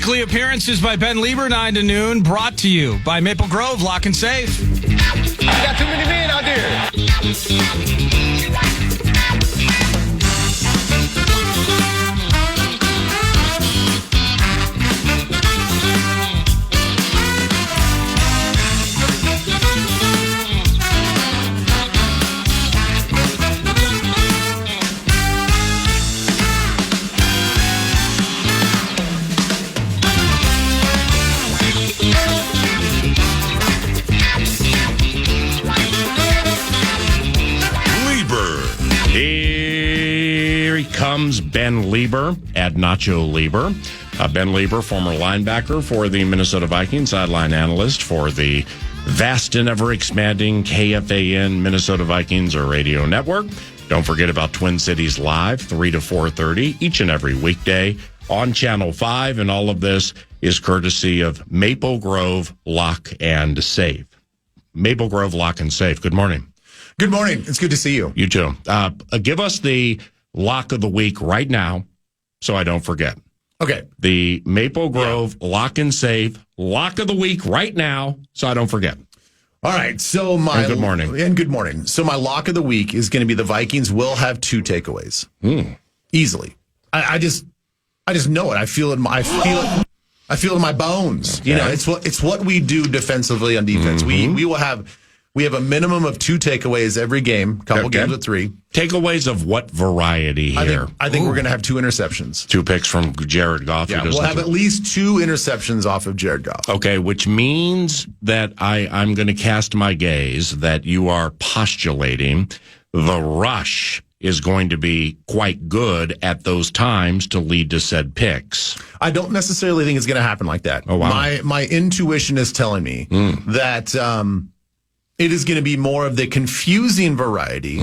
Weekly appearances by Ben Leber, 9 to noon, brought to you by Maple Grove Lock and Safe. I got too many men out there. Comes Ben Leber at Nacho Leber. Ben Leber, former linebacker for the Minnesota Vikings, sideline analyst for the vast and ever-expanding KFAN Minnesota Vikings or radio network. Don't forget about Twin Cities Live, 3 to 4:30, each and every weekday on Channel 5. And all of this is courtesy of Maple Grove Lock and Safe. Maple Grove Lock and Safe. Good morning. Good morning. It's good to see you. You too. Give us the lock of the week right now so I don't forget. Okay. The Maple Grove Lock and Safe lock of the week right now so I don't forget. All right. So my good morning. And good morning. So my lock of the week is going to be the Vikings will have 2 takeaways. Easily. I just know it. I feel it. I feel it in my bones. Okay. You know, it's what we do defensively on defense. Mm-hmm. We have a minimum of 2 takeaways every game, couple games of 3. Takeaways of what variety here? I think we're going to have 2 interceptions. 2 picks from Jared Goff. Yeah, we'll have at least 2 interceptions off of Jared Goff. Okay, which means that I'm going to cast my gaze that you are postulating the rush is going to be quite good at those times to lead to said picks. I don't necessarily think it's going to happen like that. Oh, wow. My intuition is telling me that it is going to be more of the confusing variety.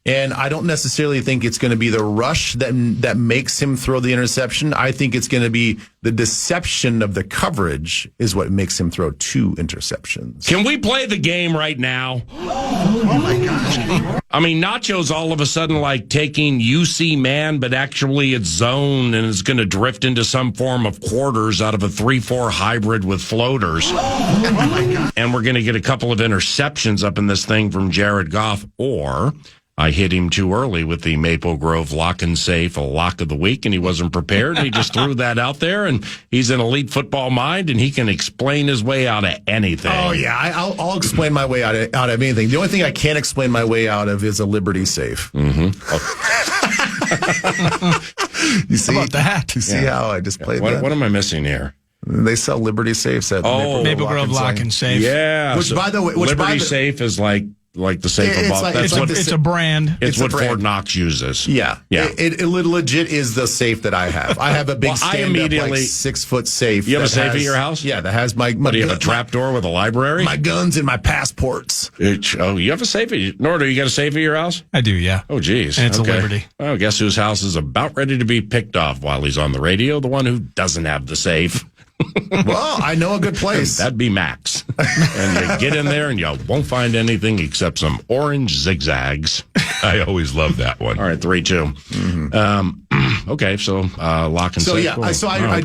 And I don't necessarily think it's going to be the rush that makes him throw the interception. I think it's going to be the deception of the coverage is what makes him throw 2 interceptions. Can we play the game right now? Oh, my gosh. I mean, Nacho's all of a sudden like taking UC man, but actually it's zone and it's going to drift into some form of quarters out of a 3-4 hybrid with floaters. Oh, my God. And we're going to get a couple of interceptions up in this thing from Jared Goff, or I hit him too early with the Maple Grove Lock and Safe, a lock of the week, and he wasn't prepared. He just threw that out there, and he's an elite football mind, and he can explain his way out of anything. Oh, yeah. I'll explain my way out of anything. The only thing I can't explain my way out of is a Liberty Safe. Mm-hmm. You see? How about that? You see how I just played that? What am I missing here? They sell Liberty Safes at Maple Grove Lock and Safe. Yeah. Which, by the way, Liberty Safe is like the safe above. It's a brand. It's what Fort Knox uses. Yeah. It legit is the safe that I have. I have a big stand-up, like 6-foot safe. You have a safe at your house? Yeah, that has my do you have a trap door with a library? My guns and my passports. You have a safe? Nordo, you got a safe at your house? I do, yeah. Oh, geez. And it's a Liberty. Well, guess whose house is about ready to be picked off while he's on the radio? The one who doesn't have the safe. Well, I know a good place. That'd be Max. And you get in there and you won't find anything except some orange zigzags. I always love that one. All right, 3-2. Mm-hmm. Okay, so lock and safe. Yeah, cool. so I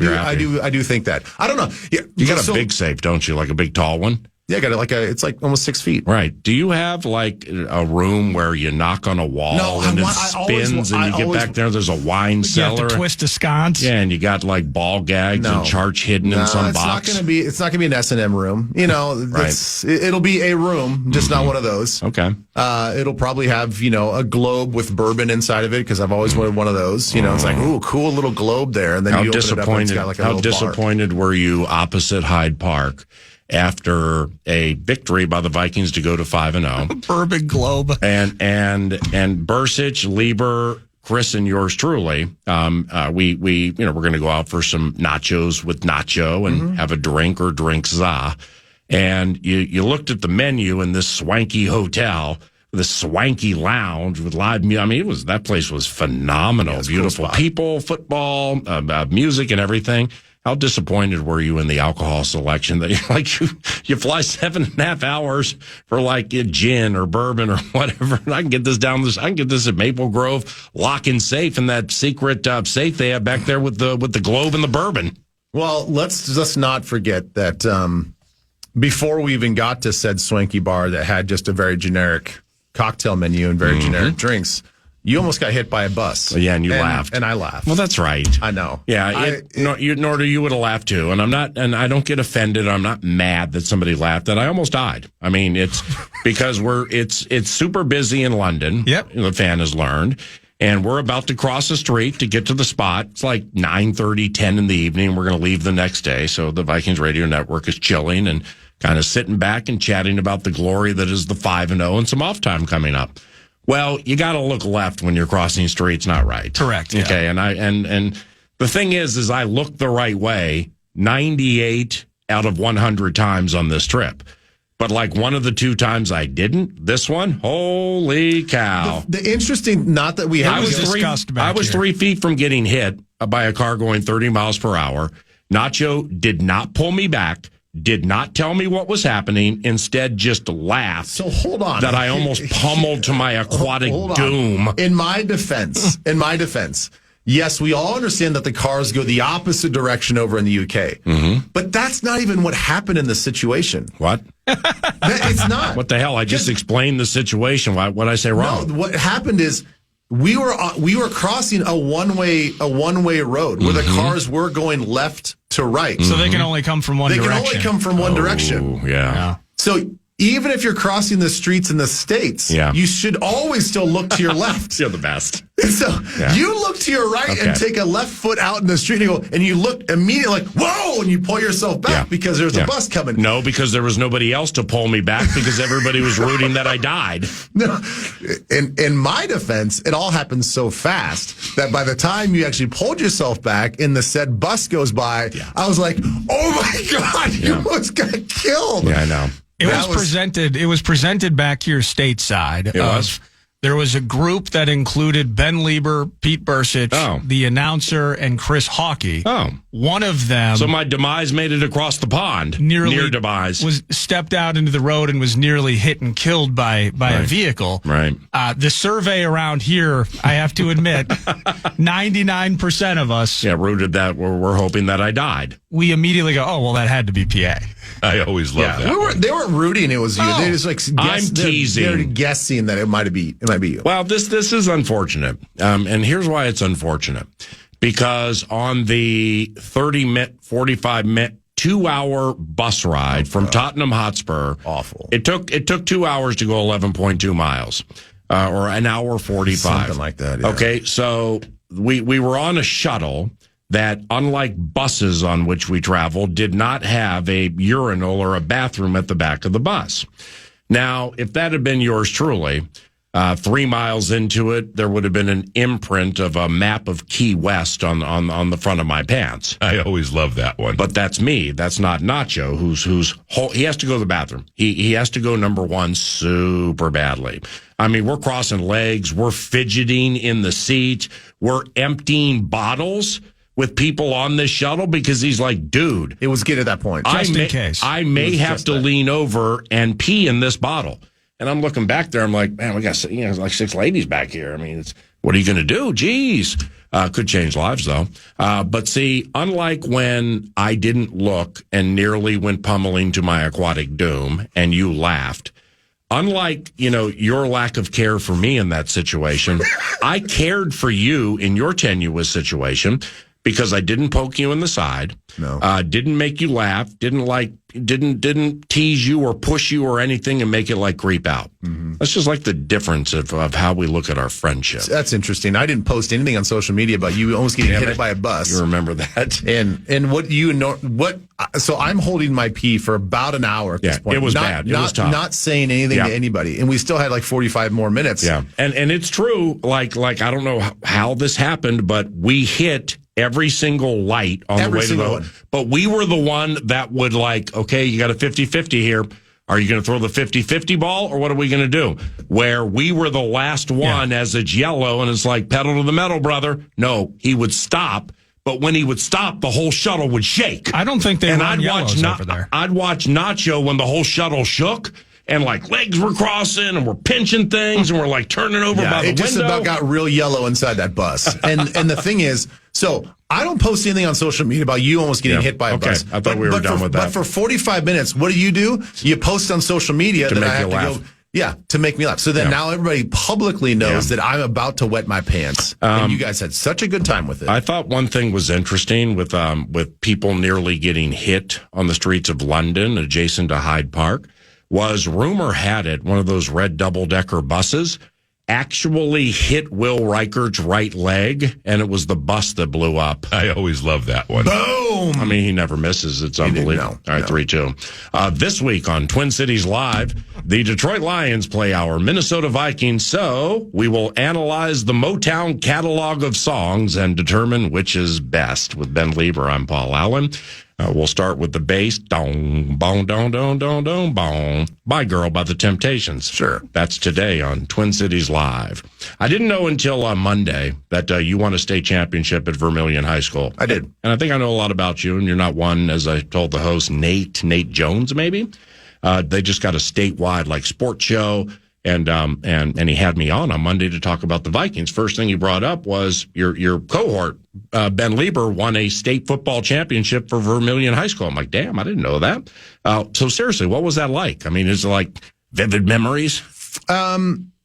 do think that. I don't know. Yeah, you got a big safe, don't you? Like a big tall one? Yeah, I got it it's like almost 6 feet. Right. Do you have like a room where you knock on a wall and it spins and you get back there, there's a wine cellar? You have to twist a sconce? Yeah, and you got like ball gags and charge hidden in some box? It's not going to be an S&M room. You know, it'll be a room, just not one of those. Okay. It'll probably have, a globe with bourbon inside of it because I've always wanted one of those. It's like, ooh, cool little globe there. And then you open it up and it's got like a little bar. How disappointed were you opposite Hyde Park after a victory by the Vikings to go to 5-0. Bourbon globe. And Bursich, Leber, Chris, and yours truly, we're going to go out for some nachos with Nacho and have a drink or drinks. And you looked at the menu in this swanky hotel, this swanky lounge with live music. I mean, that place was phenomenal. Yeah, beautiful cool people, football, music, and everything. How disappointed were you in the alcohol selection that you fly 7.5 hours for like a gin or bourbon or whatever? And I can get this at Maple Grove Lock and Safe in that secret safe they have back there with the globe and the bourbon. Well, let's just not forget that before we even got to said swanky bar that had just a very generic cocktail menu and very generic drinks, you almost got hit by a bus. Yeah, and you laughed. And I laughed. Well, that's right. I know. Yeah, nor do you would have laughed too. And I don't get offended. I'm not mad that somebody laughed. That I almost died. I mean, it's because it's super busy in London. Yep. The fan has learned. And we're about to cross the street to get to the spot. It's like 9:30, 10 in the evening. We're going to leave the next day. So the Vikings radio network is chilling and kind of sitting back and chatting about the glory that is the 5-0 and some off time coming up. Well, you got to look left when you're crossing streets, not right. Correct. Yeah. Okay. And the thing is I looked the right way 98 out of 100 times on this trip. But like one of the 2 times I didn't, this one, holy cow. The interesting, not that we have. I was 3 feet from getting hit by a car going 30 miles per hour. Nacho did not pull me back, did not tell me what was happening, instead just laughed. So hold on. That I almost pummeled to my aquatic doom. In my defense, yes, we all understand that the cars go the opposite direction over in the UK. Mm-hmm. But that's not even what happened in this situation. What? It's not. What the hell? I just explained the situation. What did I say wrong? No, what happened is we were crossing a one-way road where the cars were going left to right. So they can only come from one direction. They can only come from one direction. Yeah. So even if you're crossing the streets in the States, you should always still look to your left. You're the best. And so you look to your right and take a left foot out in the street and you look immediately like, whoa, and you pull yourself back because there's a bus coming. No, because there was nobody else to pull me back because everybody was rooting that I died. No, in my defense, it all happened so fast that by the time you actually pulled yourself back and the said bus goes by, I was like, oh my God, you almost got killed. Yeah, I know. It was presented back here stateside. There was a group that included Ben Leber, Pete Bursich, the announcer, and Chris Hawkey. Oh. One of them... So my demise made it across the pond. Near demise. Was stepped out into the road and was nearly hit and killed by a vehicle. Right. The survey around here, I have to admit, 99% of us... Yeah, rooted that. We're hoping that I died. We immediately go, oh, well, that had to be PA. I always love that. They weren't rooting. It was you. They just I'm teasing. They're guessing that it might be you. Well, this is unfortunate, and here's why it's unfortunate. Because on the 30-minute, 45-minute, 2-hour bus ride from Tottenham Hotspur, awful. It took 2 hours to go 11.2 miles, or an hour 45, something like that. Yeah. Okay, so we were on a shuttle that, unlike buses on which we travel, did not have a urinal or a bathroom at the back of the bus. Now, if that had been yours truly, 3 miles into it, there would have been an imprint of a map of Key West on the front of my pants. I always love that one. But that's me. That's not Nacho, who's he has to go to the bathroom. He has to go number one super badly. I mean, we're crossing legs. We're fidgeting in the seat. We're emptying bottles with people on this shuttle because he's like, dude. It was getting to that point. Just in case. I may have to lean over and pee in this bottle. And I'm looking back there. I'm like, man, we got like 6 ladies back here. I mean, what are you going to do? Jeez. Could change lives, though. But see, unlike when I didn't look and nearly went pummeling to my aquatic doom and you laughed, unlike, your lack of care for me in that situation, I cared for you in your tenuous situation because I didn't poke you in the side. No. Didn't make you laugh. Didn't tease you or push you or anything and make it like creep out. Mm-hmm. That's just like the difference of how we look at our friendship. That's interesting. I didn't post anything on social media about you almost getting hit by a bus. You remember that? And so I'm holding my pee for about an hour at this point. It was bad. It was tough. Not saying anything to anybody. And we still had like 45 more minutes. Yeah. And it's true. Like I don't know how this happened, but we hit every single light on the way to the one. But we were the one that would okay, you got a 50-50 here. Are you going to throw the 50-50 ball or what are we going to do? Where we were the last one as it's yellow and it's like pedal to the metal, brother. No, he would stop. But when he would stop, the whole shuttle would shake. I don't think they run I'd yellows over there. I'd watch Nacho when the whole shuttle shook. and like legs were crossing and we're pinching things and we're like turning over by the window. It just about got real yellow inside that bus. And the thing is, so I don't post anything on social media about you almost getting hit by a bus. I thought we were done with that. But for 45 minutes, what do? You post on social media to that make I have you laugh. to go. Yeah, to make me laugh. So then now everybody publicly knows that I'm about to wet my pants. And you guys had such a good time with it. I thought one thing was interesting with people nearly getting hit on the streets of London adjacent to Hyde Park was rumor had it one of those red double-decker buses actually hit Will Reichert's right leg, and it was the bus that blew up. I always love that one. Boom! I mean, he never misses. It's unbelievable. All right, 3-2. This week on Twin Cities Live, the Detroit Lions play our Minnesota Vikings, so we will analyze the Motown catalog of songs and determine which is best. With Ben Leber, I'm Paul Allen. We'll start with the bass. Dong, bong, dong, dong, dong, dong, bong. My Girl by the Temptations. Sure. That's today on Twin Cities Live. I didn't know until Monday that you won a state championship at Vermilion High School. I did. And I think I know a lot about you, and you're not one, as I told the host, Nate Jones, maybe. They just got a statewide, sports show. And he had me on Monday to talk about the Vikings. First thing he brought up was your cohort, Ben Leber, won a state football championship for Vermilion High School. I'm like, damn, I didn't know that. So seriously, what was that like? I mean, is it like vivid memories?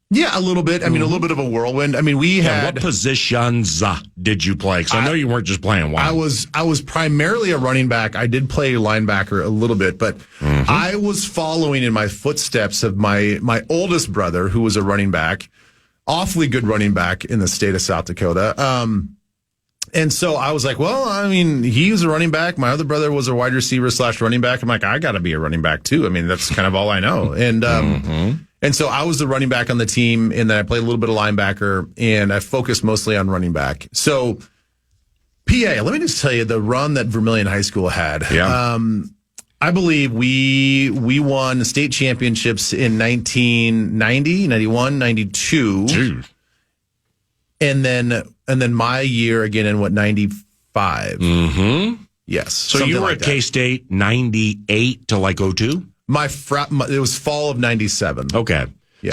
Yeah, a little bit. I mean, a little bit of a whirlwind. I mean, we had. What positions did you play? Because I know you weren't just playing one. I was primarily a running back. I did play linebacker a little bit, but I was following in my footsteps of my oldest brother, who was a running back, awfully good running back in the state of South Dakota. And so I was like, well, I mean, he was a running back. My other brother was a wide receiver / running back. I'm like, I got to be a running back too. I mean, that's kind of all I know. And so I was the running back on the team, and then I played a little bit of linebacker, and I focused mostly on running back. So, PA, let me just tell you the run that Vermilion High School had. Yeah. I believe we won state championships in 1990, 91, 92. Dude. And then my year again in 95. Mm-hmm. Yes. So you were at K-State 98 to 02? It was fall of 97. Okay. Yeah.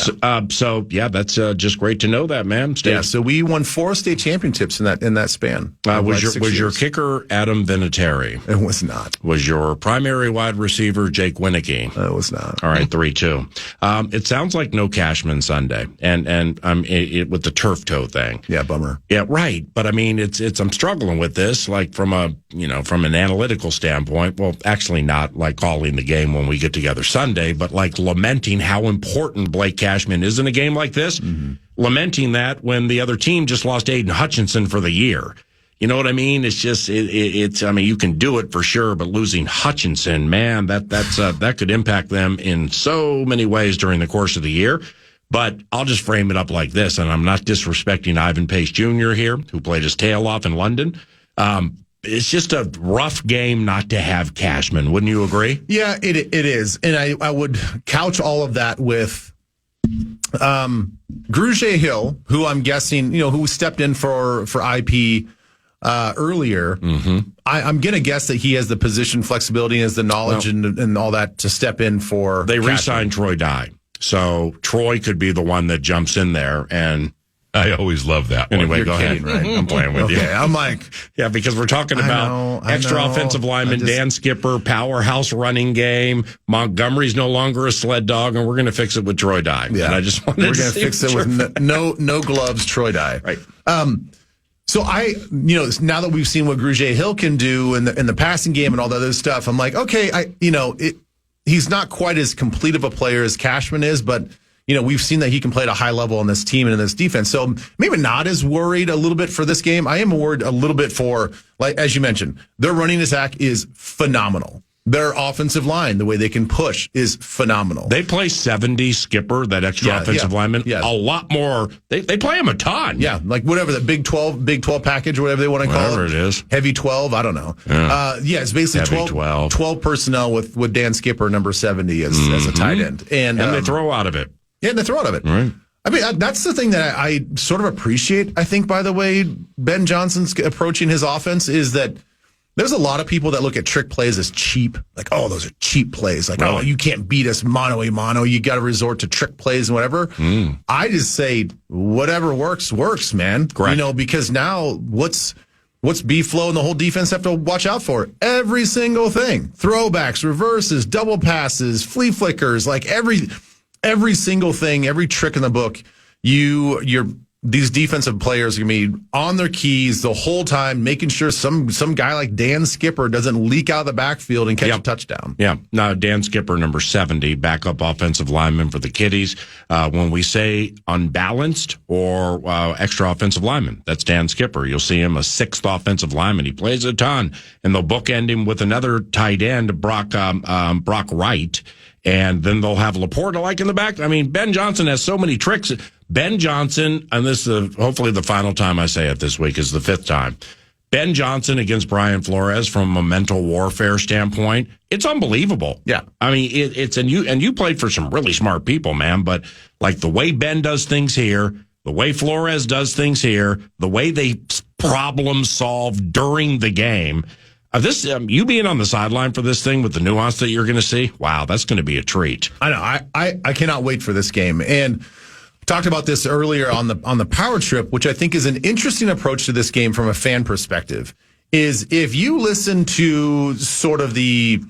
So that's just great to know that, man. So we won 4 state championships in that span. Was your kicker Adam Vinatieri? It was not. Was your primary wide receiver Jake Winicky? It was not. All right, 3-2. It sounds like no Cashman Sunday, and with the turf toe thing. Yeah, bummer. Yeah, right. But I mean, it's I'm struggling with this, from an analytical standpoint. Well, actually, not like calling the game when we get together Sunday, but lamenting how important Blake Cashman is in a game like this, lamenting that when the other team just lost Aiden Hutchinson for the year. You know what I mean? It's just, I mean, you can do it for sure, but losing Hutchinson, man, that could impact them in so many ways during the course of the year. But I'll just frame it up like this, and I'm not disrespecting Ivan Pace Jr. here, who played his tail off in London. It's just a rough game not to have Cashman. Wouldn't you agree? Yeah, it is. And I would couch all of that with Grugier Hill, who I'm guessing, who stepped in for IP earlier. I'm going to guess that he has the position flexibility and has the knowledge and all that to step in for. They re-signed Troy Dye. So Troy could be the one that jumps in there, and I always love that one. Anyway, go ahead. Right? I'm playing with you. I'm like, yeah, because we're talking about extra offensive lineman, Dan Skipper, powerhouse running game. Montgomery's no longer a sled dog, and we're going to fix it with Troy Dye. Yeah, and I just wanted we're going to fix it with no gloves, Troy Dye. Right. So now that we've seen what Grugier Hill can do in the passing game and all that other stuff, I'm like, okay, he's not quite as complete of a player as Cashman is, but we've seen that he can play at a high level on this team and in this defense. So maybe not as worried a little bit for this game. I am worried a little bit for, as you mentioned, their running attack is phenomenal. Their offensive line, the way they can push, is phenomenal. They play 70 Skipper, that extra offensive lineman, a lot more. They play him a ton. Yeah, whatever, the Big 12 package or whatever they want to call it. Whatever it is. Heavy 12, I don't know. Yeah, it's basically 12 personnel with Dan Skipper, number 70, as a tight end. And they throw out of it. Yeah, and they throw out of it. Right. I mean, that's the thing that I sort of appreciate, I think, by the way, Ben Johnson's approaching his offense is that there's a lot of people that look at trick plays as cheap. Like, oh, those are cheap plays. Like, oh, you can't beat us mano a mano. You got to resort to trick plays and whatever. I just say whatever works, man. Correct. Because now what's B-Flow and the whole defense have to watch out for? Every single thing. Throwbacks, reverses, double passes, flea flickers, like every single thing, every trick in the book, these defensive players are going to be on their keys the whole time, making sure some guy like Dan Skipper doesn't leak out of the backfield and catch a touchdown. Yeah. Now, Dan Skipper, number 70, backup offensive lineman for the Kitties. When we say unbalanced or extra offensive lineman, that's Dan Skipper. You'll see him a sixth offensive lineman. He plays a ton, and they'll bookend him with another tight end, Brock Wright. And then they'll have Laporta like in the back. I mean, Ben Johnson has so many tricks. Ben Johnson, and this is hopefully the final time I say it this week, is the fifth time. Ben Johnson against Brian Flores from a mental warfare standpoint, it's unbelievable. Yeah. I mean, you played for some really smart people, man, but like the way Ben does things here, the way Flores does things here, the way they problem solve during the game. You being on the sideline for this thing with the nuance that you're going to see, wow, that's going to be a treat. I know. I cannot wait for this game. And talked about this earlier on the power trip, which I think is an interesting approach to this game from a fan perspective, is if you listen to sort of the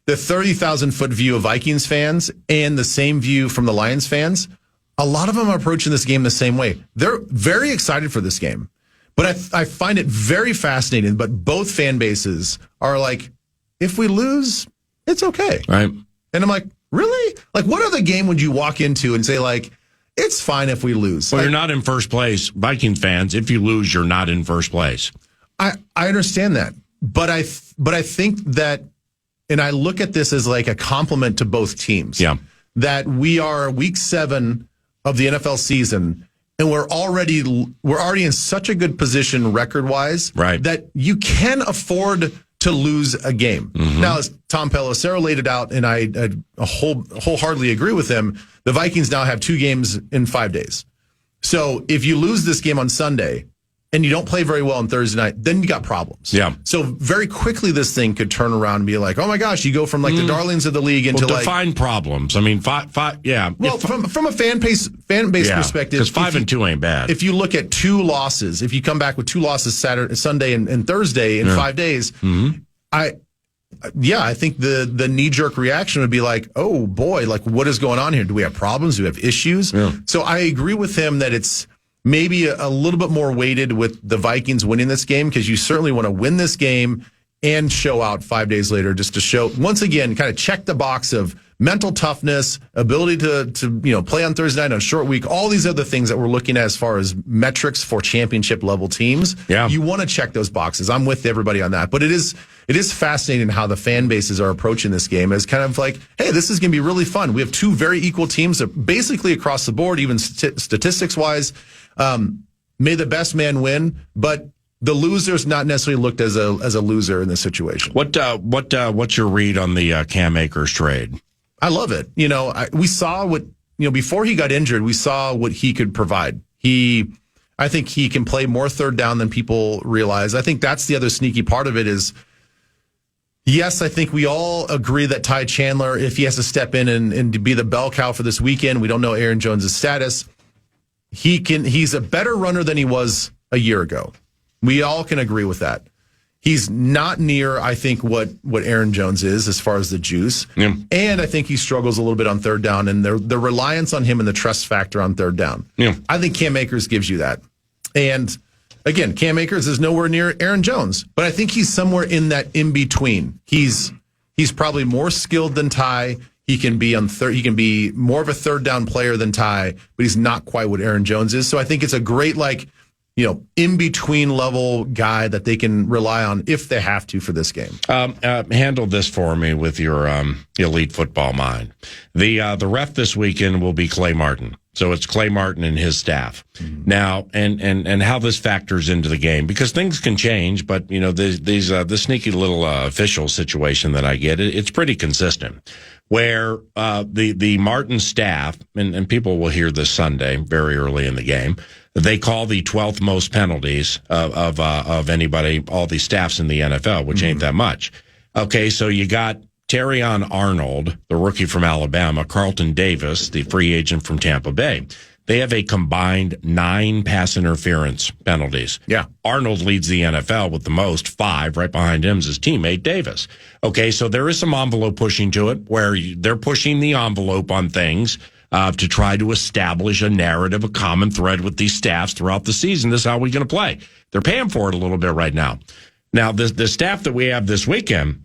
30,000 foot view of Vikings fans and the same view from the Lions fans, a lot of them are approaching this game the same way. They're very excited for this game. But I find it very fascinating. But both fan bases are like, if we lose, it's okay. Right. And I'm like, really? Like, what other game would you walk into and say, like, it's fine if we lose? Well, like, you're not in first place. Vikings fans, if you lose, you're not in first place. I understand that. But I think that, and I look at this as like a compliment to both teams. Yeah. That we are week 7 of the NFL season, and we're already in such a good position record-wise, right, that you can afford to lose a game. Mm-hmm. Now, as Tom Pelissero laid it out, and I wholeheartedly agree with him, the Vikings now have 2 games in 5 days. So if you lose this game on Sunday and you don't play very well on Thursday night, then you got problems. Yeah. So very quickly this thing could turn around and be like, oh my gosh, you go from like the darlings of the league into define problems. I mean, yeah. Well, from a fan base perspective, because 5 and 2 ain't bad. If you look at 2 losses, if you come back with 2 losses Sunday and Thursday in 5 days, I think the knee-jerk reaction would be like, oh boy, like what is going on here? Do we have problems? Do we have issues? Yeah. So I agree with him that it's maybe a little bit more weighted with the Vikings winning this game, because you certainly want to win this game and show out 5 days later, just to show, once again, kind of check the box of mental toughness, ability to play on Thursday night on a short week, all these other things that we're looking at as far as metrics for championship level teams. Yeah. You want to check those boxes. I'm with everybody on that. But it is fascinating how the fan bases are approaching this game as kind of like, hey, this is going to be really fun. We have 2 very equal teams basically across the board, even statistics wise. May the best man win, but the loser's not necessarily looked as a loser in this situation. What's your read on the Cam Akers trade? I love it. We saw what, before he got injured, we saw what he could provide. I think he can play more third down than people realize. I think that's the other sneaky part of it is, yes, I think we all agree that Ty Chandler, if he has to step in and be the bell cow for this weekend, we don't know Aaron Jones' status. He's a better runner than he was a year ago. We all can agree with that. He's not near, I think, what Aaron Jones is as far as the juice. Yeah. And I think he struggles a little bit on third down, and the reliance on him and the trust factor on third down. Yeah. I think Cam Akers gives you that. And again, Cam Akers is nowhere near Aaron Jones, but I think he's somewhere in that in between. He's probably more skilled than Ty. He can be he can be more of a third down player than Ty, but he's not quite what Aaron Jones is. So I think it's a great in between level guy that they can rely on if they have to for this game. Handle this for me with your elite football mind. The ref this weekend will be Clay Martin. So it's Clay Martin and his staff. Mm-hmm. Now, and how this factors into the game, because things can change, but this sneaky little official situation that I get, it's pretty consistent. Where the Martin staff, and people will hear this Sunday very early in the game, They call the 12th most penalties of anybody, all these staffs in the NFL, which ain't that much. Okay, so you got Terrion Arnold, the rookie from Alabama, Carlton Davis, the free agent from Tampa Bay. They have a combined 9 pass interference penalties. Yeah. Arnold leads the NFL with the most, 5. Right behind him is his teammate, Davis. Okay, so there is some envelope pushing to it where they're pushing the envelope on things to try to establish a narrative, a common thread with these staffs throughout the season. This is how we're going to play. They're paying for it a little bit right now. Now, the staff that we have this weekend,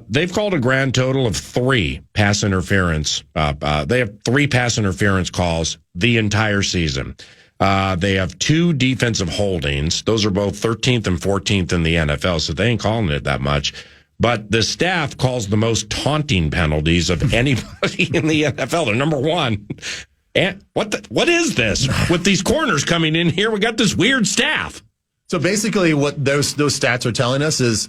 they've called a grand total of 3 pass interference. They have 3 pass interference calls the entire season. They have 2 defensive holdings. Those are both 13th and 14th in the NFL, so they ain't calling it that much. But the staff calls the most taunting penalties of anybody in the NFL. They're number 1. And what is this? With these corners coming in here, we got this weird staff. So basically what those stats are telling us is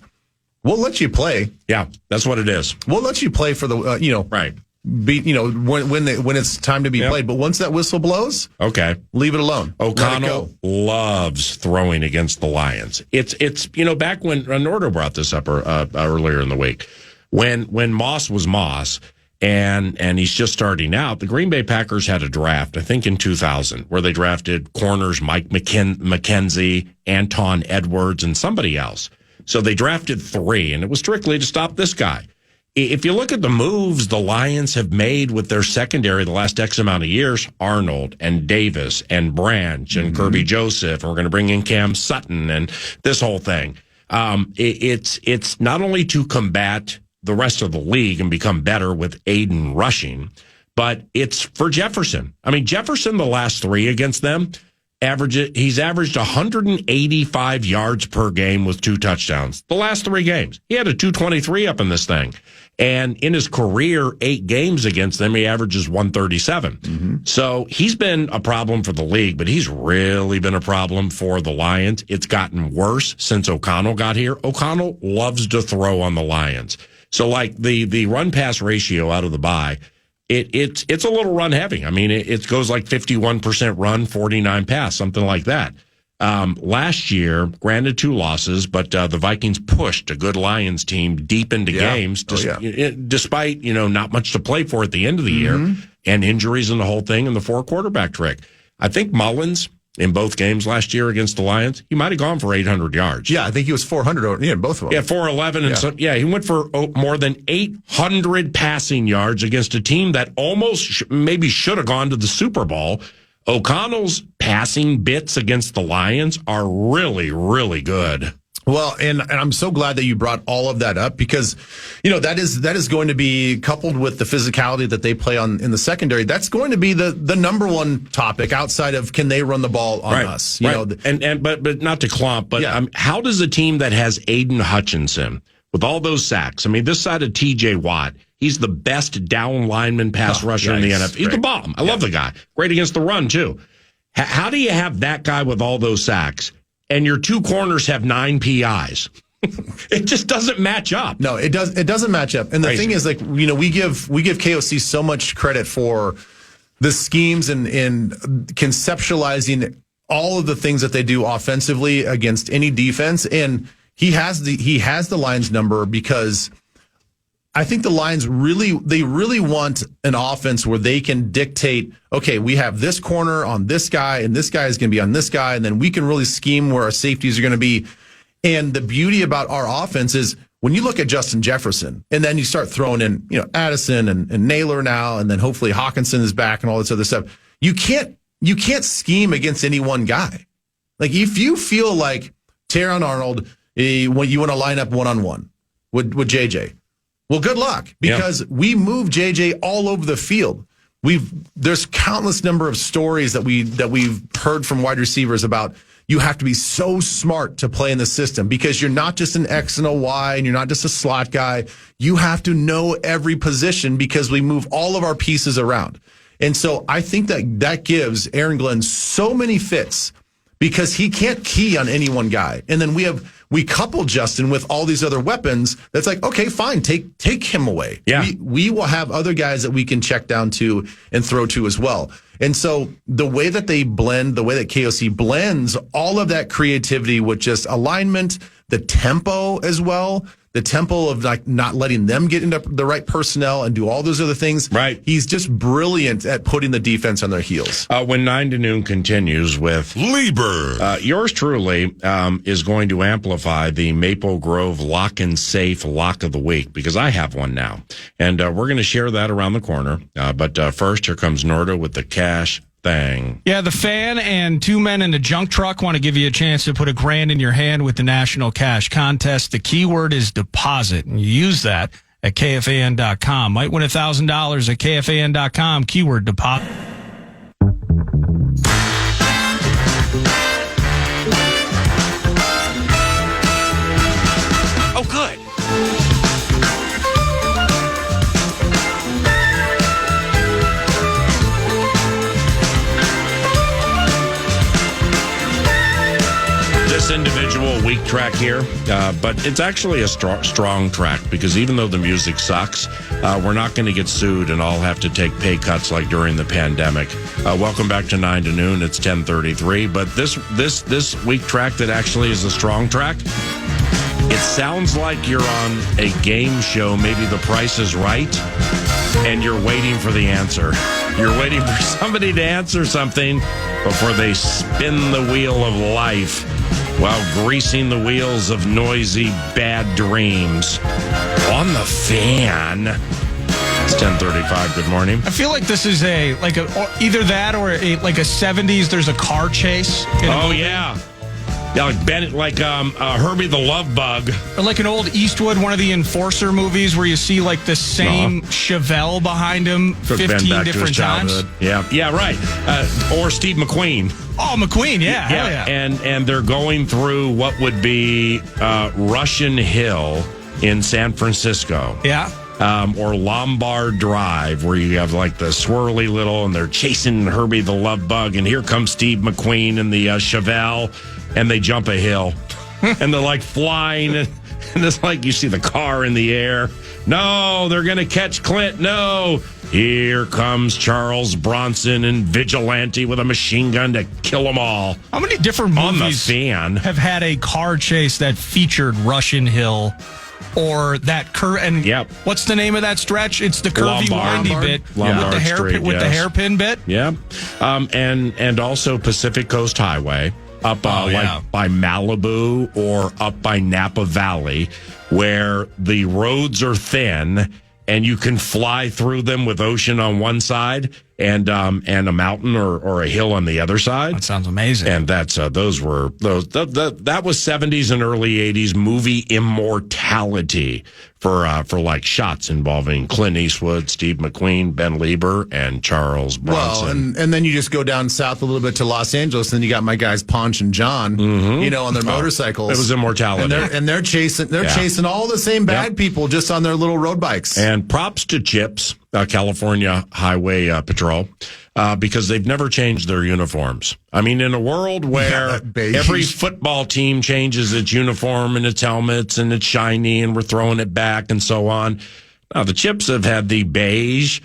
we'll let you play. Yeah, that's what it is. We'll let you play for the, right. When it's time to be played. But once that whistle blows, okay, leave it alone. O'Connell loves throwing against the Lions. It's back when Nordo brought this up earlier in the week when Moss was Moss and he's just starting out. The Green Bay Packers had a draft, I think in 2000, where they drafted corners Mike McKenzie, Anton Edwards, and somebody else. So they drafted 3, and it was strictly to stop this guy. If you look at the moves the Lions have made with their secondary the last X amount of years, Arnold and Davis and Branch and Kirby Joseph, and we're going to bring in Cam Sutton and this whole thing. It's not only to combat the rest of the league and become better with Aiden rushing, but it's for Jefferson. I mean, Jefferson, the last 3 against them, he's averaged 185 yards per game with 2 touchdowns. The last 3 games. He had a 223 up in this thing. And in his career, 8 games against them, he averages 137. So he's been a problem for the league, but he's really been a problem for the Lions. It's gotten worse since O'Connell got here. O'Connell loves to throw on the Lions. So like the run-pass ratio out of the bye, it's a little run heavy. I mean, it goes like 51% run, 49 pass, something like that. Last year, granted 2 losses, but the Vikings pushed a good Lions team deep into games, despite not much to play for at the end of the year and injuries and the whole thing and the 4 quarterback trick. I think Mullins in both games last year against the Lions, he might have gone for 800 yards. Yeah, I think he was 400. Yeah, both of them. Yeah, 411. And he went for more than 800 passing yards against a team that almost maybe should have gone to the Super Bowl. O'Connell's passing bits against the Lions are really, really good. Well, and I'm so glad that you brought all of that up because, that is going to be coupled with the physicality that they play in the secondary. That's going to be the number 1 topic outside of can they run the ball on us? But not to clump, but how does a team that has Aiden Hutchinson with all those sacks? I mean, this side of TJ Watt, he's the best down lineman pass rusher in the NFL. He's the bomb. I love the guy. Great against the run too. How do you have that guy with all those sacks? And your 2 corners have 9 PIs. It just doesn't match up. No, it doesn't match up. And the thing is, we give KOC so much credit for the schemes and conceptualizing all of the things that they do offensively against any defense. And he has the Lions number because I think the Lions really want an offense where they can dictate, okay, we have this corner on this guy, and this guy is going to be on this guy, and then we can really scheme where our safeties are going to be. And the beauty about our offense is when you look at Justin Jefferson, and then you start throwing in, Addison and Naylor now, and then hopefully Hawkinson is back and all this other stuff. You can't scheme against any one guy. Like if you feel like Terrion Arnold, when you want to line up 1-on-1 with JJ. Well, good luck because we move JJ all over the field. There's countless number of stories that we've heard from wide receivers about you have to be so smart to play in the system because you're not just an X and a Y and you're not just a slot guy. You have to know every position because we move all of our pieces around. And so I think that gives Aaron Glenn so many fits because he can't key on any one guy. And then we couple Justin with all these other weapons. That's like, okay, fine, take him away. Yeah. We will have other guys that we can check down to and throw to as well. And so the way that they blend, the way that KOC blends all of that creativity with just alignment, the tempo as well, the tempo of like not letting them get into the right personnel and do all those other things. Right. He's just brilliant at putting the defense on their heels. When 9 to noon continues with Leber, yours truly is going to amplify the Maple Grove Lock and Safe Lock of the Week, because I have one now. And we're going to share that around the corner. But first, here comes Norda with the cash thing. Yeah, the fan and 2 men in a junk truck want to give you a chance to put $1,000 in your hand with the National Cash Contest. The keyword is deposit, and you use that at KFAN.com. Might win $1,000 at KFAN.com, keyword deposit. Oh, good. This individual weak track here, but it's actually a strong track, because even though the music sucks, we're not going to get sued and all have to take pay cuts like during the pandemic. Welcome back to 9 to noon. It's 10:33, but this weak track that actually is a strong track, it sounds like you're on a game show, maybe The Price is Right, and you're waiting for the answer. You're waiting for somebody to answer something before they spin the wheel of life while greasing the wheels of noisy, bad dreams. On the Fan. It's 10:35. Good morning. I feel like this is either that or like a 70s. There's a car chase. Oh yeah, like Bennett, like Herbie the Love Bug, or like an old Eastwood, one of the Enforcer movies where you see like the same Chevelle behind him 15 different times. Yeah, right. Or Steve McQueen. Oh, McQueen, yeah. And they're going through what would be Russian Hill in San Francisco. Yeah. Or Lombard Drive, where you have like the swirly little, and they're chasing Herbie the Love Bug, and here comes Steve McQueen and the Chevelle, and they jump a hill, and they're like flying, and it's like you see the car in the air. No, they're going to catch Clint. No. Here comes Charles Bronson and Vigilante with a machine gun to kill them all. How many different movies have had a car chase that featured Russian Hill or that curve? And what's the name of that stretch? It's the curvy, windy bit Lombard with the hairpin, with the hairpin bit. Yeah, and also Pacific Coast Highway up like by Malibu or up by Napa Valley, where the roads are thin and you can fly through them with ocean on one side and a mountain or a hill on the other side. That sounds amazing. And that's that was 70s and early 80s movie immortality for like shots involving Clint Eastwood, Steve McQueen, Ben Leber, and Charles Bronson. Well, and then you just go down south a little bit to Los Angeles, and then you got my guys Ponch and John, on their motorcycles. It was immortality. And they're chasing all the same bad people just on their little road bikes. And props to Chips, California Highway Patrol, because they've never changed their uniforms. I mean, in a world where every football team changes its uniform and its helmets and it's shiny and we're throwing it back and so on, now the Chips have had the beige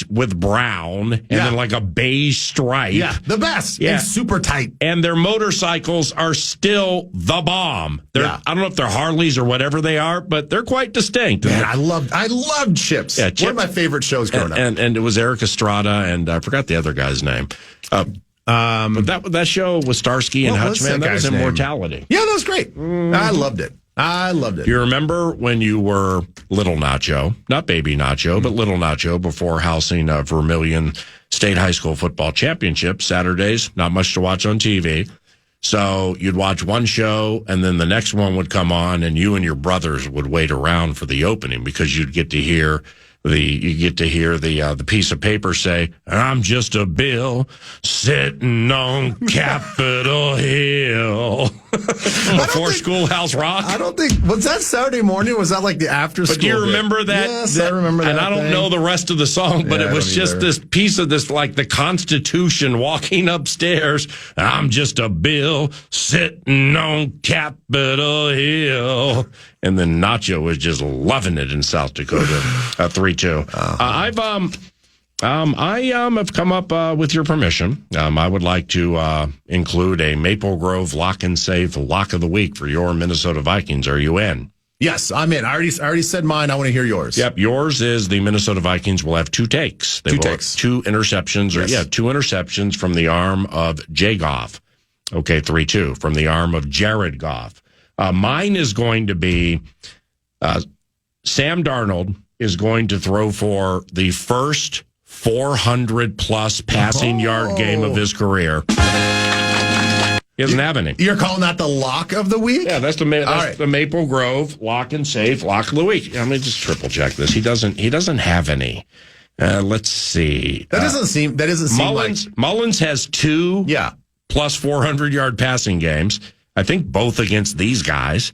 with brown and then like a beige stripe. Yeah, the best. Yeah. And super tight. And their motorcycles are still the bomb. I don't know if they're Harleys or whatever they are, but they're quite distinct. Man, I loved Chips. Yeah, Chips. One of my favorite shows growing up. And it was Eric Estrada, and I forgot the other guy's name. But that show was Starsky and Hutch, man. That was immortality. Yeah, that was great. I loved it. You remember when you were little Nacho, not baby Nacho, but little Nacho, before housing Vermilion State High School football championship Saturdays? Not much to watch on TV. So you'd watch one show, and then the next one would come on, and you and your brothers would wait around for the opening because you'd get to hear you get to hear the piece of paper say, "I'm just a bill sitting on Capitol Hill." Before Schoolhouse Rock. I don't think, was that Saturday morning or was that like the after school? But do you remember that? Yes, I remember that. And I don't know the rest of the song, but it was just this piece of this, like the Constitution walking upstairs. "I'm just a bill sitting on Capitol Hill." And then Nacho was just loving it in South Dakota. 3-2. I have come up with your permission. I would like to include a Maple Grove Lock and Save Lock of the Week for your Minnesota Vikings. Are you in? Yes, I'm in. I already said mine. I want to hear yours. Yep, yours is the Minnesota Vikings will have two takes. They will have two interceptions, two interceptions from the arm of Jay Goff. Okay, 3-2 from the arm of Jared Goff. Mine is going to be Sam Darnold is going to throw for the first 400-plus passing yard game of his career. He doesn't have any. You're calling that the lock of the week? Yeah, that's the Maple Grove Lock and Safe Lock of the Week. Let me just triple check this. He doesn't have any. Let's see. That doesn't seem Mullins has two plus 400-yard passing games. I think both against these guys.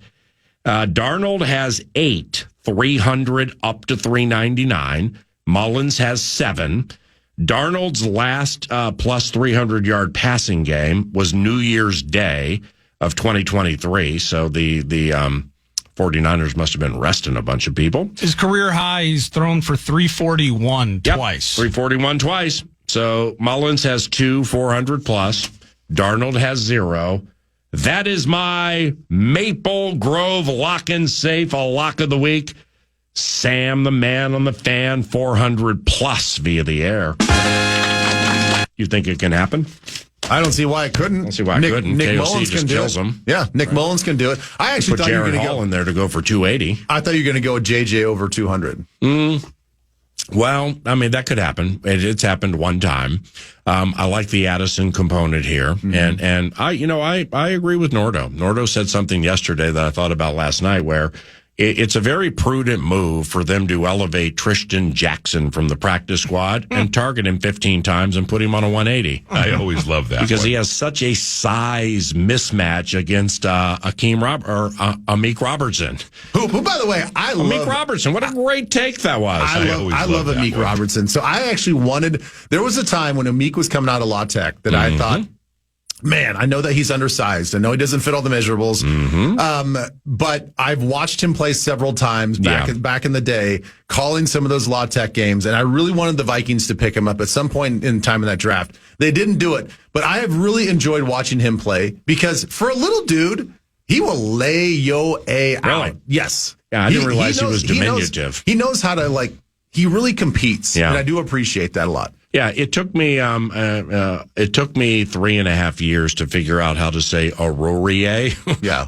Darnold has 8, 300 up to 399. Mullins has 7. Darnold's last plus 300-yard passing game was New Year's Day of 2023. So the 49ers must have been resting a bunch of people. His career high, he's thrown for 341 twice. 341 twice. So Mullins has 2 400 plus. Darnold has 0. That is my Maple Grove Lock and Safe, a lock of the week. Sam, the man on the fan, 400 plus via the air. You think it can happen? I don't see why it couldn't. I don't see why it couldn't. Nick KOC Mullins just can kills do it. him. Yeah, Nick Mullins can do it. I actually thought you were going to go in there to go for 280. I thought you were going to go with JJ over 200. Well, I mean, that could happen. It's happened one time. I like the Addison component here. And I agree with Nordo. Nordo said something yesterday that I thought about last night where it's a very prudent move for them to elevate Tristan Jackson from the practice squad and target him 15 times and put him on a 180. I always love that. Because he has such a size mismatch against Amik Robertson. Who, by the way, I love. Amik Robertson. What a great take that was. I love Amik Robertson. So I actually there was a time when Amik was coming out of La Tech that I thought, man, I know that he's undersized. I know he doesn't fit all the measurables. But I've watched him play several times back in the day, calling some of those La Tech games, and I really wanted the Vikings to pick him up at some point in time in that draft. They didn't do it, but I have really enjoyed watching him play because for a little dude, he will lay out. Really? Yes. Yeah, I didn't realize he was diminutive. He knows how to, he really competes, and I do appreciate that a lot. Yeah, it took me 3.5 years to figure out how to say Aurorier.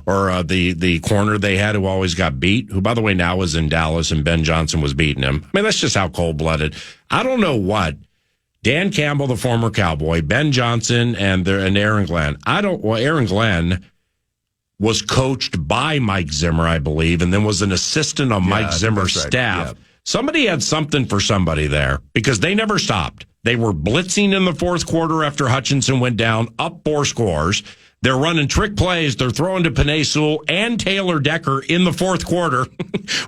Or the corner they had who always got beat, who by the way now is in Dallas and Ben Johnson was beating him. I mean, that's just how cold-blooded. I don't know what Dan Campbell, the former Cowboy, Ben Johnson and Aaron Glenn. Aaron Glenn was coached by Mike Zimmer, I believe, and then was an assistant on Mike Zimmer's staff. Right. Somebody had something for somebody there because they never stopped. They were blitzing in the fourth quarter after Hutchinson went down, up 4 scores. They're running trick plays. They're throwing to Penei Sewell and Taylor Decker in the fourth quarter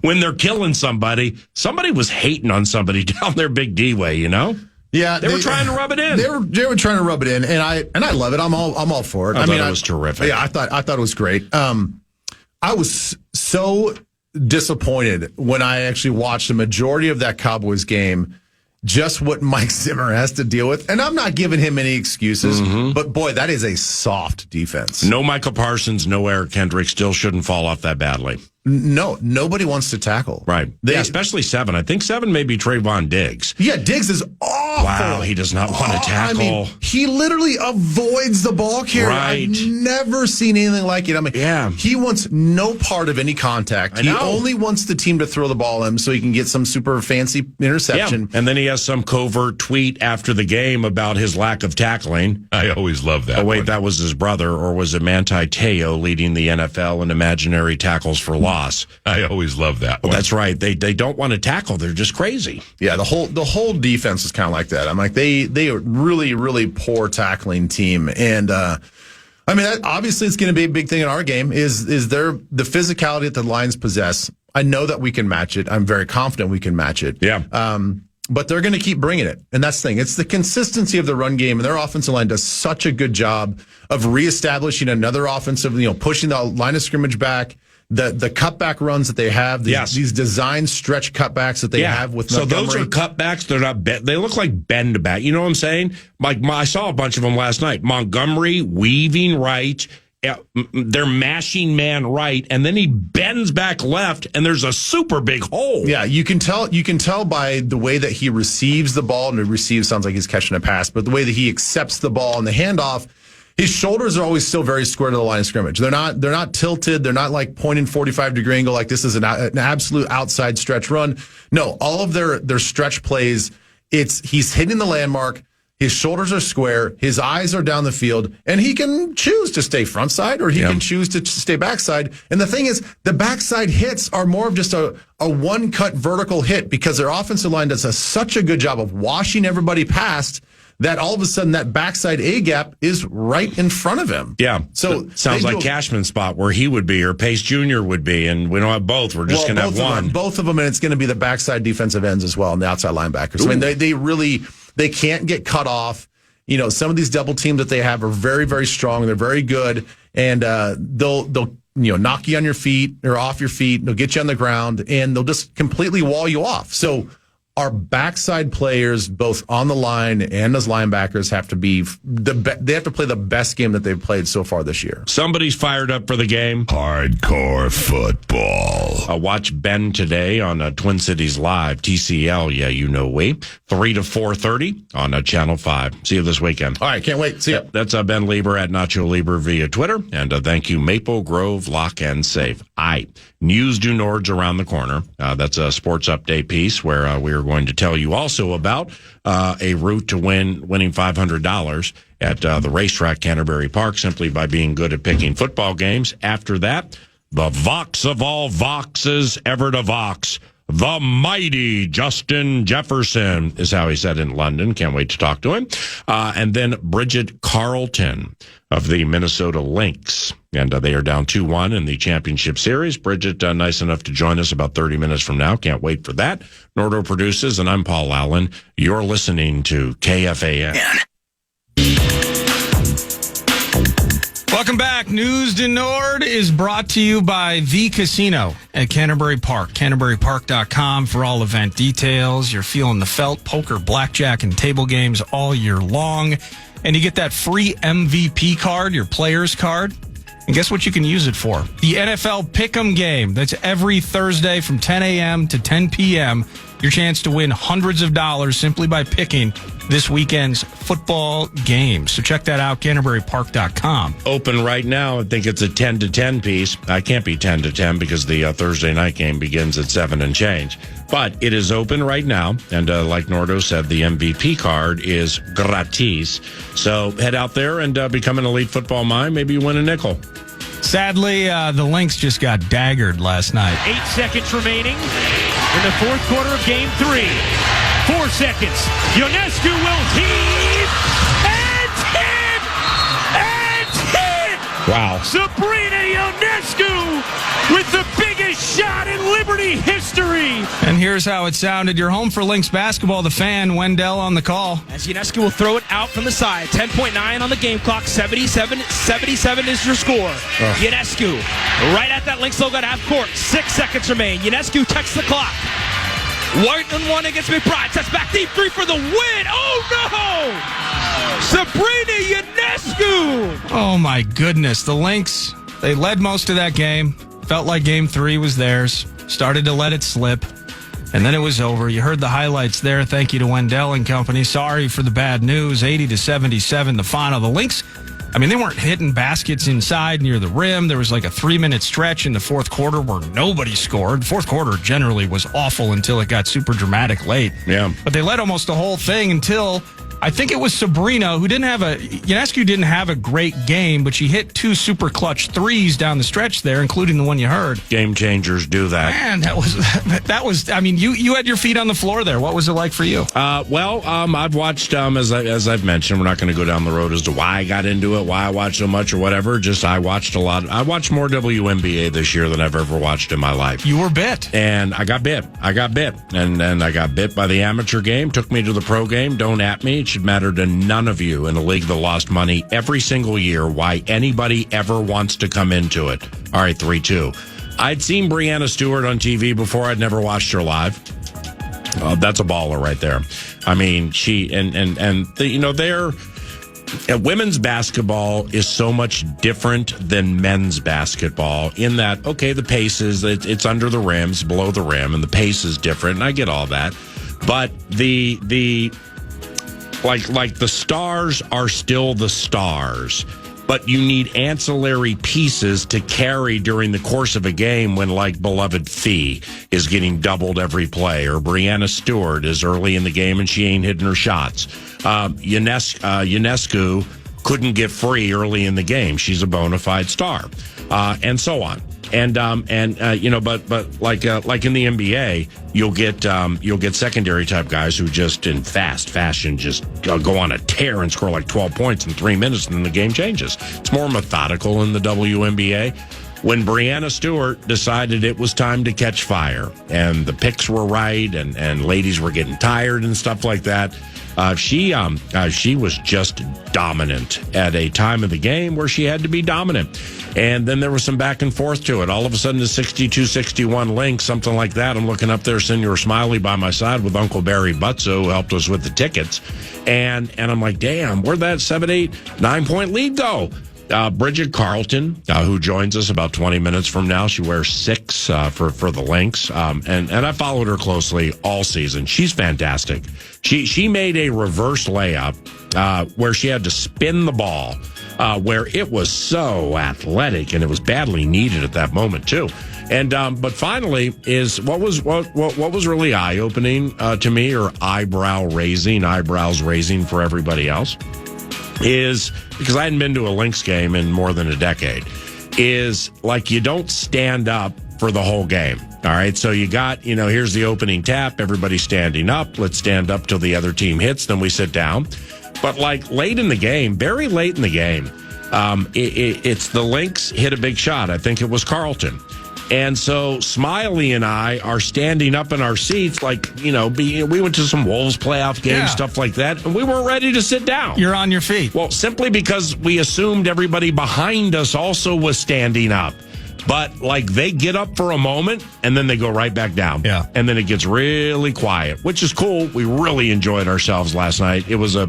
when they're killing somebody. Somebody was hating on somebody down their Big D way, you know? Yeah, they were trying to rub it in. They were trying to rub it in, and I love it. I'm all for it. I mean, it was terrific. Yeah, I thought it was great. I was so disappointed when I actually watched the majority of that Cowboys game. Just what Mike Zimmer has to deal with. And I'm not giving him any excuses, but boy, that is a soft defense. No Michael Parsons, no Eric Kendrick, still shouldn't fall off that badly. No, nobody wants to tackle. Right. Especially 7. I think 7 may be Trayvon Diggs. Yeah, Diggs is awful. Wow, he does not want to tackle. I mean, he literally avoids the ball carrier. Right. I've never seen anything like it. I mean, he wants no part of any contact. He only wants the team to throw the ball at him so he can get some super fancy interception. Yeah. And then he has some covert tweet after the game about his lack of tackling. I always love that. Oh, wait, that was his brother, or was it Manti Te'o leading the NFL in imaginary tackles for loss? toss. I always love that one. That's right. They don't want to tackle. They're just crazy. Yeah, the whole defense is kind of like that. I'm like, they are really, really poor tackling team. And, I mean, obviously it's going to be a big thing in our game is the physicality that the Lions possess. I know that we can match it. I'm very confident we can match it. Yeah. But they're going to keep bringing it. And that's the thing. It's the consistency of the run game. And their offensive line does such a good job of reestablishing another offensive, pushing the line of scrimmage back, the cutback runs that they have, these design stretch cutbacks that they have with Montgomery. So those are cutbacks. They're not they look like bend back. You know what I'm saying? Like I saw a bunch of them last night. Montgomery weaving right. They're mashing man right, and then he bends back left, and there's a super big hole. Yeah, you can tell by the way that he receives the ball, and receive sounds like he's catching a pass, but the way that he accepts the ball and the handoff, his shoulders are always still very square to the line of scrimmage. They're not tilted. They're not like pointing 45-degree angle like this is an absolute outside stretch run. No, all of their stretch plays, he's hitting the landmark. His shoulders are square. His eyes are down the field, and he can choose to stay front side or he can choose to stay backside. And the thing is, the backside hits are more of just a one-cut vertical hit because their offensive line does such a good job of washing everybody past that all of a sudden that backside A gap is right in front of him. Yeah. So sounds like Cashman's spot where he would be or Pace Jr. would be, and we don't have both. We're just going to have one. Both of them, and it's going to be the backside defensive ends as well and the outside linebackers. Ooh. I mean, they can't get cut off. Some of these double teams that they have are very, very strong. They're very good, and they'll knock you on your feet or off your feet. They'll get you on the ground, and they'll just completely wall you off. So our backside players, both on the line and as linebackers, have to be they have to play the best game that they've played so far this year. Somebody's fired up for the game. Hardcore football. Watch Ben today on Twin Cities Live, TCL. Yeah, we 3 to 4:30 on Channel 5. See you this weekend. All right, can't wait. See ya. That's Ben Leber at Nacho Leber via Twitter, and thank you Maple Grove Lock and Safe. News du Nord's around the corner. That's a sports update piece where we are going to tell you also about a route to winning $500 at the racetrack Canterbury Park simply by being good at picking football games. After that, the Vox of all Voxes ever to Vox. The mighty Justin Jefferson is how he said in London. Can't wait to talk to him. And then Bridget Carlton of the Minnesota Lynx. And they are down 2-1 in the championship series. Bridget, nice enough to join us about 30 minutes from now. Can't wait for that. Nordo produces, and I'm Paul Allen. You're listening to KFAN. Welcome back. News du Nord is brought to you by The Casino at Canterbury Park. CanterburyPark.com for all event details. You're feeling the felt, poker, blackjack, and table games all year long. And you get that free MVP card, your player's card. And guess what you can use it for? The NFL Pick'em game. That's every Thursday from 10 a.m. to 10 p.m. Your chance to win hundreds of dollars simply by picking this weekend's football game. So check that out, CanterburyPark.com. Open right now. I think it's a 10 to 10 piece. I can't be 10 to 10 because the Thursday night game begins at 7 and change. But it is open right now. And like Nordo said, the MVP card is gratis. So head out there and become an elite football mind. Maybe you win a nickel. Sadly, the Lynx just got daggered last night. 8 seconds remaining in the fourth quarter of Game 3. 4 seconds. Ionescu will heave and hit! And hit! Wow. Sabrina Ionescu with the biggest shot in Liberty history. And here's how it sounded. You're home for Lynx basketball. The fan, Wendell, on the call. As Ionescu will throw it out from the side. 10.9 on the game clock. 77 is your score. Ionescu right at that Lynx logo at half court. 6 seconds remain. Ionescu checks the clock. 1-on-1 against McBride. Sets back deep 3 for the win. Oh, no! Sabrina Ionescu! Oh, my goodness. The Lynx, they led most of that game. Felt like Game 3 was theirs. Started to let it slip. And then it was over. You heard the highlights there. Thank you to Wendell and company. Sorry for the bad news. 80-77, the final. The Lynx, I mean, they weren't hitting baskets inside near the rim. There was like a 3-minute stretch in the fourth quarter where nobody scored. Fourth quarter generally was awful until it got super dramatic late. Yeah. But they led almost the whole thing until I think it was Sabrina who Ionescu didn't have a great game, but she hit 2 super clutch threes down the stretch there, including the one you heard. Game changers do that. Man, that was. I mean, you had your feet on the floor there. What was it like for you? I've watched, as I've mentioned, we're not going to go down the road as to why I got into it, why I watched so much or whatever. Just I watched a lot. I watched more WNBA this year than I've ever watched in my life. You were bit. And I got bit. And I got bit by the amateur game, took me to the pro game. Don't at me. It should matter to none of you in a league that lost money every single year why anybody ever wants to come into it. All right, 3-2. I'd seen Brianna Stewart on TV before. I'd never watched her live. That's a baller right there. I mean, she women's basketball is so much different than men's basketball in that, okay, the pace is, it's under the rims, below the rim, and the pace is different, and I get all that. But the stars are still the stars, but you need ancillary pieces to carry during the course of a game when, like, beloved Fee is getting doubled every play, or Brianna Stewart is early in the game and she ain't hitting her shots. Ionescu couldn't get free early in the game. She's a bona fide star, and so on. But like in the NBA, you'll get secondary type guys who just in fast fashion just go on a tear and score like 12 points in 3 minutes, and then the game changes. It's more methodical in the WNBA. When Brianna Stewart decided it was time to catch fire, and the picks were right, and ladies were getting tired and stuff like that, she was just dominant at a time of the game where she had to be dominant. And then there was some back and forth to it. All of a sudden, the 62-61 Lynx, something like that. I'm looking up there, Senor Smiley by my side with Uncle Barry Butzo, who helped us with the tickets. And I'm like, damn, where'd that 7, 8, 9-point lead go? Bridget Carlton, who joins us about 20 minutes from now. She wears 6 for the Lynx. And I followed her closely all season. She's fantastic. She made a reverse layup where she had to spin the ball, where it was so athletic, and it was badly needed at that moment too. And but finally, is what was really eye opening to me, or eyebrows raising for everybody else, is because I hadn't been to a Lynx game in more than a decade. Is like you don't stand up for the whole game. All right, so you got, here's the opening tap. Everybody's standing up. Let's stand up till the other team hits. Then we sit down. But like late in the game, very late in the game, it's the Lynx hit a big shot. I think it was Carlton. And so Smiley and I are standing up in our seats like, we went to some Wolves playoff games, stuff like that, and we weren't ready to sit down. You're on your feet. Well, simply because we assumed everybody behind us also was standing up. But, like, they get up for a moment, and then they go right back down. Yeah. And then it gets really quiet, which is cool. We really enjoyed ourselves last night. It was a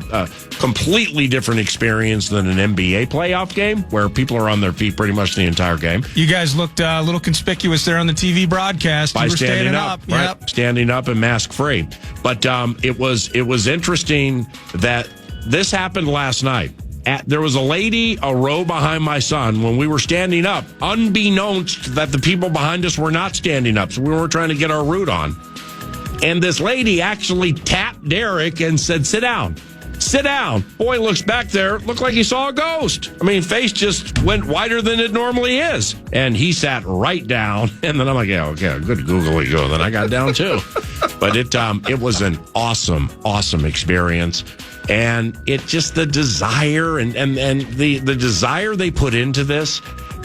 completely different experience than an NBA playoff game, where people are on their feet pretty much the entire game. You guys looked a little conspicuous there on the TV broadcast. By you were standing up. Right? Yep. Standing up and mask-free. But it was interesting that this happened last night. There was a lady a row behind my son when we were standing up, unbeknownst that the people behind us were not standing up, so we weren't trying to get our route on. And this lady actually tapped Derek and said, sit down. Sit down. Boy looks back there, looked like he saw a ghost. I mean, face just went wider than it normally is. And he sat right down. And then I'm like, yeah, okay, good googly go. Then I got down too. But it was an awesome, awesome experience. And it just the desire and the desire they put into this,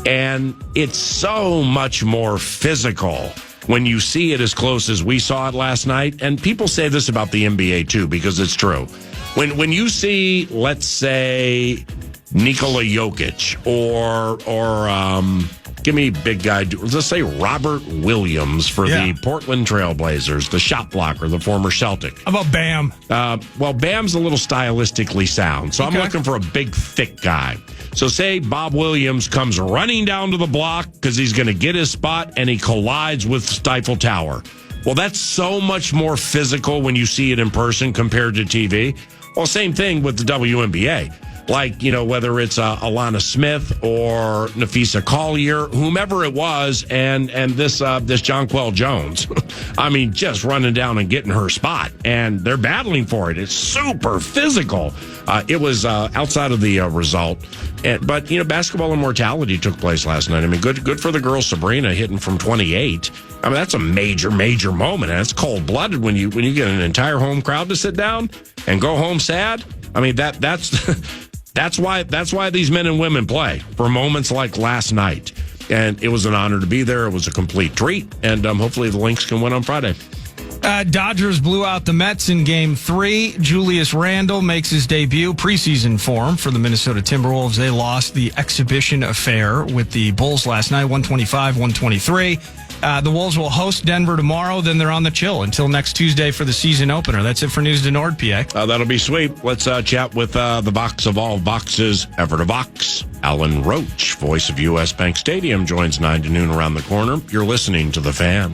and it's so much more physical when you see it as close as we saw it last night. And people say this about the NBA too, because it's true. When you see, let's say, Nikola Jokic or give me big guy. Let's say Robert Williams for the Portland Trailblazers, the shot blocker, the former Celtic. How about Bam? Well, Bam's a little stylistically sound, so I'm looking for a big, thick guy. So say Bob Williams comes running down to the block because he's going to get his spot, and he collides with Stifle Tower. Well, that's so much more physical when you see it in person compared to TV. Well, same thing with the WNBA. like, whether it's Alana Smith or Nafisa Collier, whomever it was, and this Jonquel Jones. I mean, just running down and getting her spot, and they're battling for it. It's super physical. It was outside of the result, but basketball immortality took place last night. I mean, good for the girl Sabrina hitting from 28. I mean, that's a major moment, and it's cold blooded when you get an entire home crowd to sit down and go home sad. I mean, that's why these men and women play, for moments like last night. And it was an honor to be there. It was a complete treat. And hopefully the Lynx can win on Friday. Dodgers blew out the Mets in Game 3. Julius Randle makes his debut, preseason form for the Minnesota Timberwolves. They lost the exhibition affair with the Bulls last night, 125-123. The Wolves will host Denver tomorrow. Then they're on the chill until next Tuesday for the season opener. That's it for News to Nord, PA. That'll be sweet. Let's chat with the box of all boxes, ever to box. Alan Roach, voice of U.S. Bank Stadium, joins 9 to noon around the corner. You're listening to The Fan.